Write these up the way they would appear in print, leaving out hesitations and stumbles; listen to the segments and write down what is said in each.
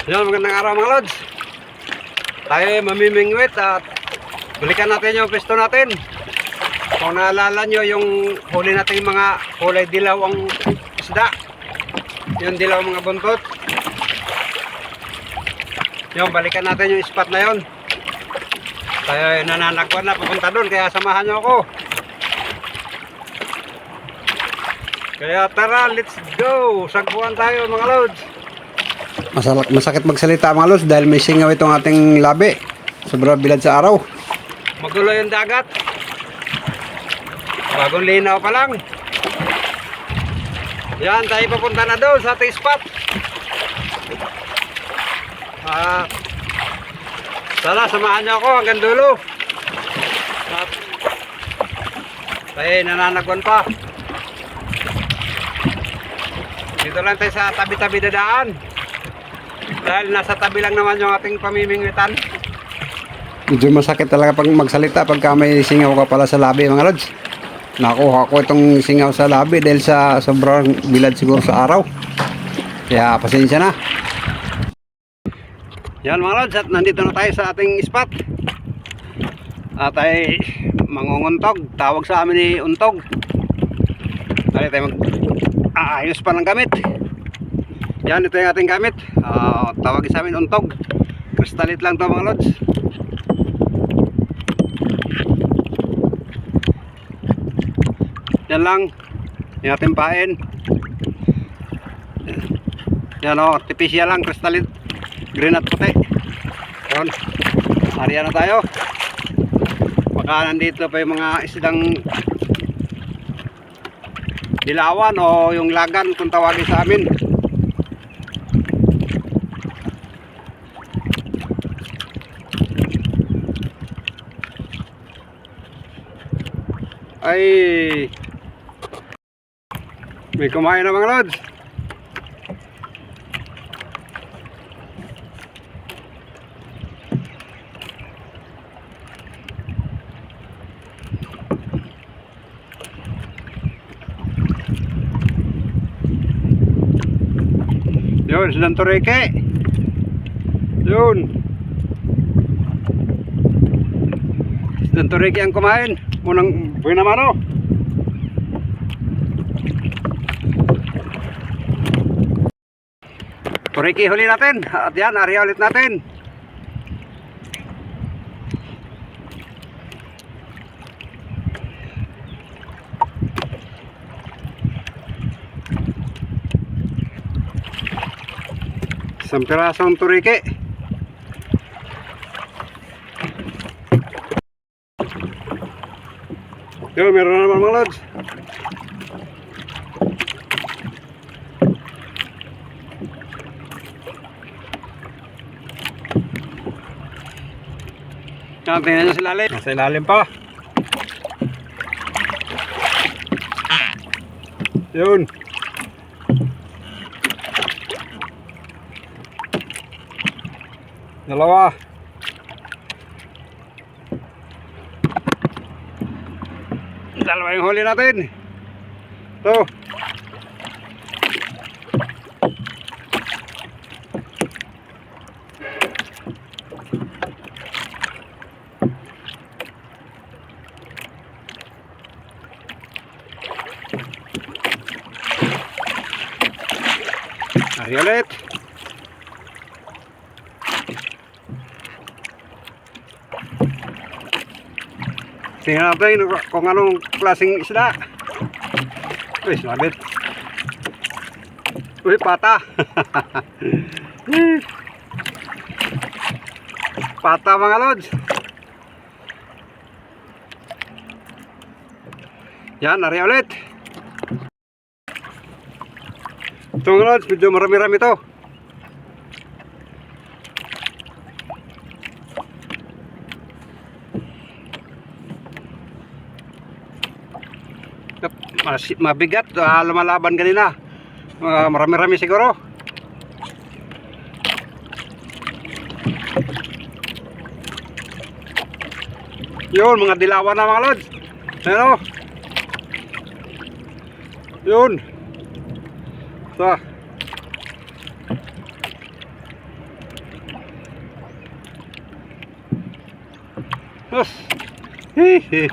Yan, magandang araw mga lods. Tayo mamimingwit at balikan natin yung pisto natin. Kung naalala nyo yung huli natin mga kulay dilaw ang isda, yung dilaw mga buntot, yung balikan natin yung spot na yon. Tayo nananagwan na papunta doon, kaya samahan nyo ako. Kaya tara, let's go. Sagpuan tayo mga lods. Masakit magsalita mga lods dahil may singaw itong ating labi. Sobrang bilad sa araw. Magulo yung dagat. Bagong linaw pa lang. Yan, tayo papunta na doon sa ating spot. Sana samahan niyo ako hanggang dulo. At tayo nananagwan pa. Dito lang tayo sa tabi-tabi dadaan. Dahil nasa tabi lang naman yung ating pamimingwitan. Medyo masakit talaga pag magsalita pagka may singaw ka pala sa labi mga lods. Nakuha ko itong singaw sa labi dahil sa sobrang bilad siguro sa araw. Kaya pasensya na. Yan mga lods, at nandito na tayo sa ating spot. At ay mangunguntog. Tawag sa amin ni untog. Dali tayo mag-aayos pa ng gamit. Yan, ito yung ating gamit. Tawagin sa amin untog. Kristalit lang to mga lods. Yan lang yung ating pain. Yan o, artificial lang, kristalit. Green at puti. Yan, ariya na tayo. Baka nandito pa yung mga isdang dilawan o yung lagan kung tawagin sa amin. Ay, may kumain na mga lods. Yun, silang tureke. Yun, silang tureke ang kumain. Unang buhay naman o. Turiki huli natin. At yan, area ulit natin. Isang pirasong turiki. Yo, meron na naman mga lods. Yan, tingnan nyo sa ilalim. Nasa ilalim pa. Yun. Dalawa. Dalawa yung huli natin. Ito. Ari ulit. Tingnan natin kung anong klaseng isda. Uy, sabit. Uy, pata. Pata mga lods. Yan, ari ulit. Ito mga lods, medyo marami-rami ito. Mabigat, lumalaban kanina. Marami-rami siguro. Yun, mga dilawan na mga lods. Ano? Yun. Ito. Os. Hihi.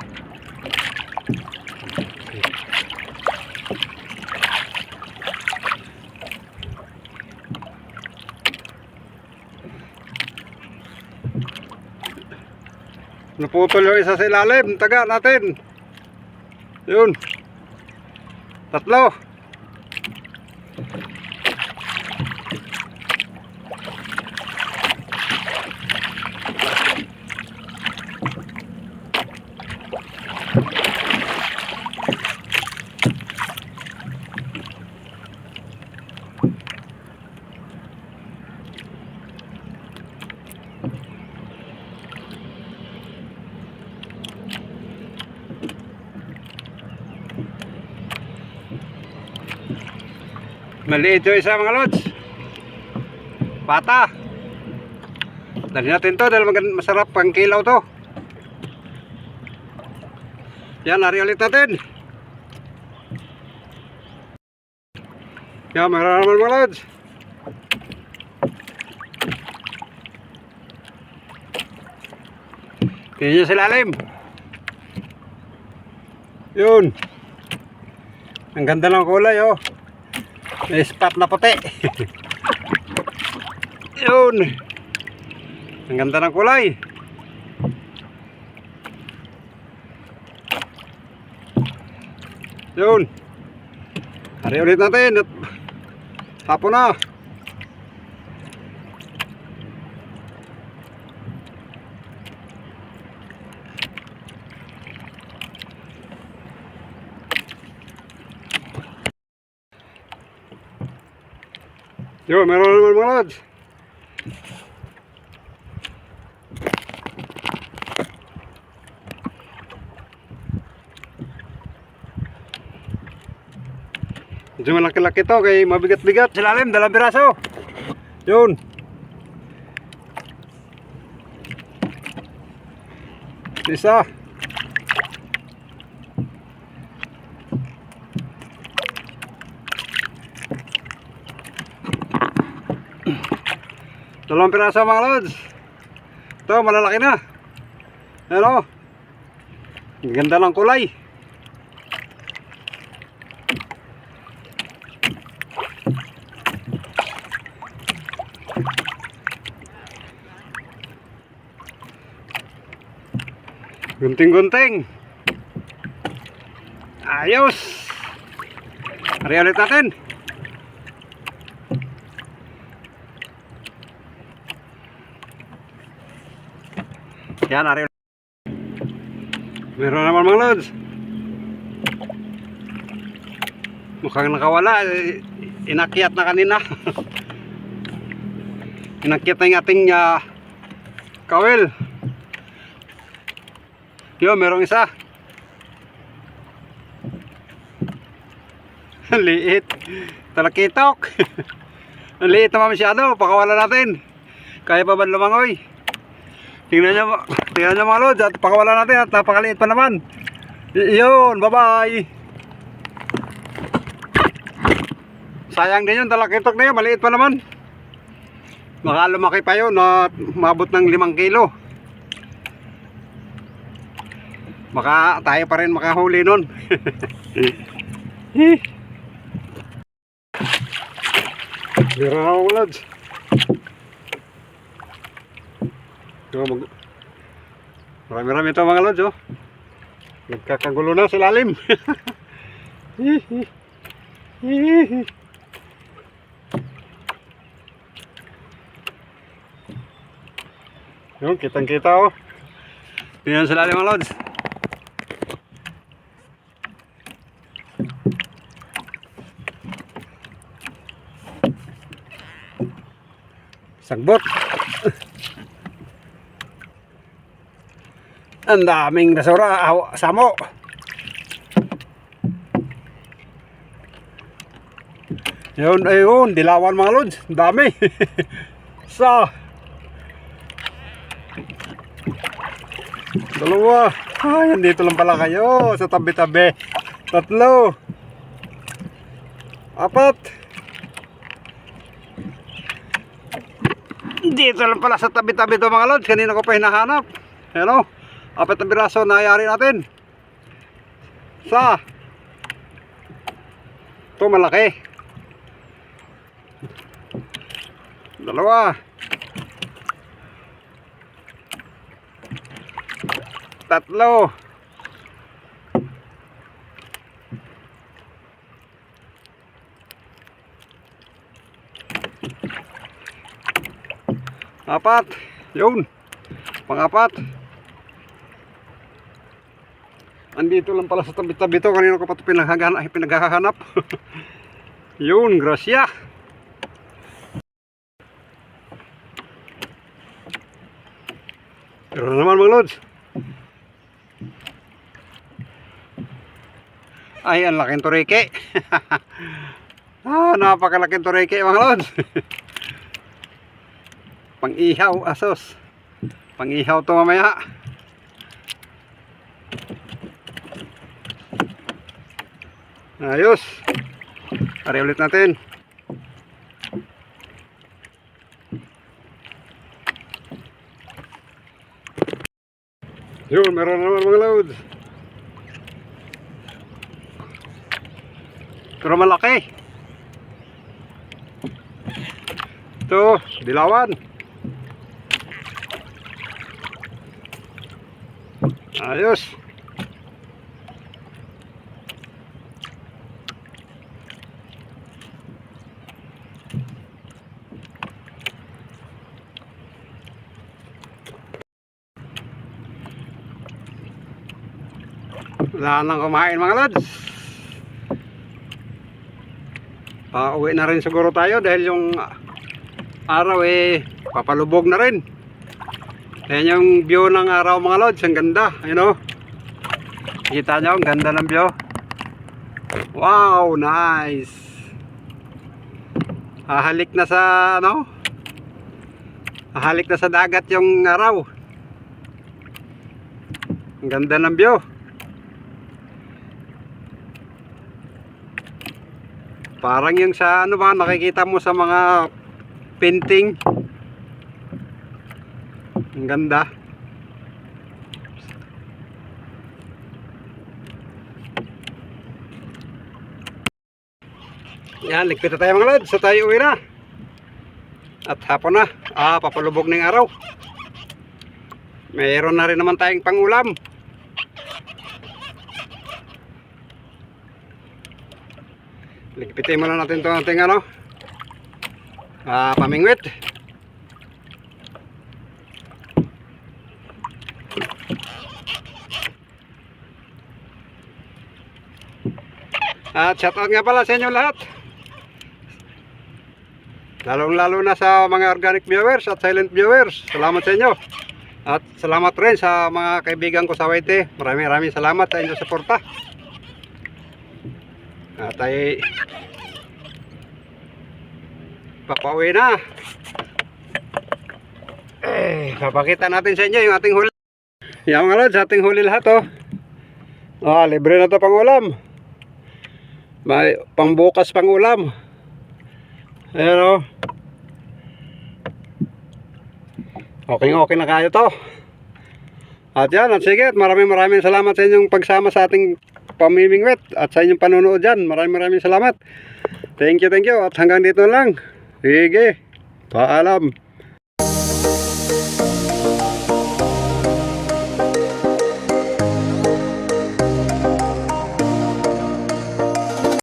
Naputol yung isa sa ilalim. Taga natin. Yun. Tatlo. Maliit yung isa mga lods. Bata. Dali natin to dahil masarap pang kilaw to. Yan, hari ulit natin. Yan, mayroon naman mga lods. Tingnan nyo sa lalim. Yun. Ang ganda ng kulay oh. May spot na puti. Yun. Ang ganda ng kulay. Yun. Hari ulit natin. Hapon na. Yo, meron naman mga lods. Medyo malaki-laki to kay mabigat-bigat. Silalim, 2 piraso. Yun. Isa. Dalawang piraso mga lods. Ito malalaki na. Ano? Ang ganda ng kulay. Gunting-gunting. Ayos. Hari ulit natin. Yan, hari. Meron naman mga lods. Mukhang nakawala. Inakyat na kanina. Inakyat na yung ating kawil. Yun, merong isa. Liit. Talakitok. Ang liit naman masyado. Pakawala natin. Kaya pa ba lumangoy? Tingnan nyo mga lods. At pakawala natin at napakaliit pa naman. Yun, bye bye. Sayang din yun. Talakitok na yun. Maliit pa naman. Baka lumaki pa yun. At mabot ng 5 kilo. Baka tayo pa rin makahuli nun. Bira na mga lods. Marami-rami ito mga lods oh. Nagkakagulo na sa lalim. Yun, kitang-kita oh. Tingnan sa lalim mga lods. Sagbot. Ang daming basura, samo. Yun, ayun, dilawan mga lods. Ang dami. Dalawa. Ay, andito lang pala kayo sa tabi-tabi. 3. 4. Dito lang pala sa tabi-tabi to mga lods. Kanina ko pa hinahanap. Ano? Apat na piraso na ayari natin. Ito malaki. Dalawa. Tatlo. Apat. Yun. Pang-apat. Andito lang pala sa tabi-tabi to. Kanino ko pa ito pinaghahanap. Yun, grasya. Pero naman mga lods. Ay, ang laking tureke. Napakalaking tureke mga lods. Pang-ihaw, asos. Pang-ihaw to mamaya. Ayos. Pare ulit natin. Yun, meron naman mga loads. Pero malaki. Ito, dilawan. Ayos. Wala nang kumain mga lads. Pauwi na rin siguro tayo dahil yung araw papalubog na rin. Ayan yung view ng araw mga lods, ang ganda, you know. Kita nyo, ang ganda ng view. Wow, nice. Hahalik na sa hahalik na sa dagat yung araw. Ang ganda ng view. Parang yung sa nakikita mo sa mga painting. Ang ganda. Yan, ligpit na tayo mga lods. So tayo uwi na. At hapon na. Papalubog ng araw. Mayroon na rin naman tayong pangulam. Ligpitin muna natin ito ating pamingwit. At shoutout nga pala sa inyo lahat. Lalong-lalo na sa mga organic viewers at silent viewers. Salamat sa inyo. At salamat rin sa mga kaibigan ko sa YT. Maraming salamat sa inyong suporta. At ay papauwi na. Papakita natin sa inyo yung ating huli. Yan mga lods, ating huli lahat libre na ito pang ulam. May pangbukas pang ulam. Ayan okay na kayo to. At yan, at sige, maraming salamat sa inyong pagsama sa ating pamimingwit at sa inyong panonood dyan. Maraming salamat. Thank you. At hanggang dito lang. Sige, paalam.